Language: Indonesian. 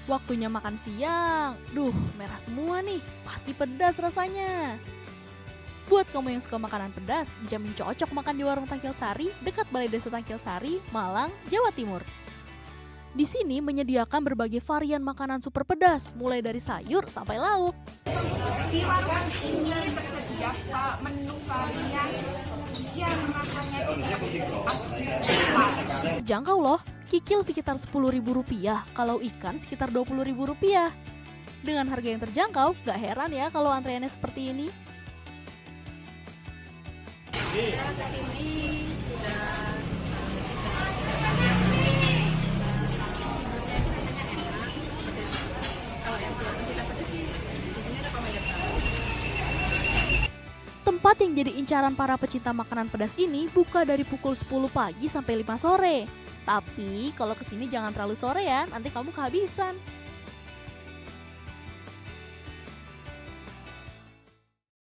Waktunya makan siang. Duh, merah semua nih. Pasti pedas rasanya. Buat kamu yang suka makanan pedas, dijamin cocok makan di warung Tangkil Sari dekat Balai Desa Tangkil Sari, Malang, Jawa Timur. Di sini menyediakan berbagai varian makanan super pedas, mulai dari sayur sampai lauk. Di warung ini tersedia menu varian yang rasanya tidak pedas. Terjangkau loh, kikil sekitar Rp10.000, kalau ikan sekitar Rp20.000. Dengan harga yang terjangkau, gak heran ya kalau antreannya seperti ini. Tempat yang jadi incaran para pecinta makanan pedas ini buka dari pukul 10 pagi sampai 5 sore. Tapi kalau kesini jangan terlalu sore ya, nanti kamu kehabisan.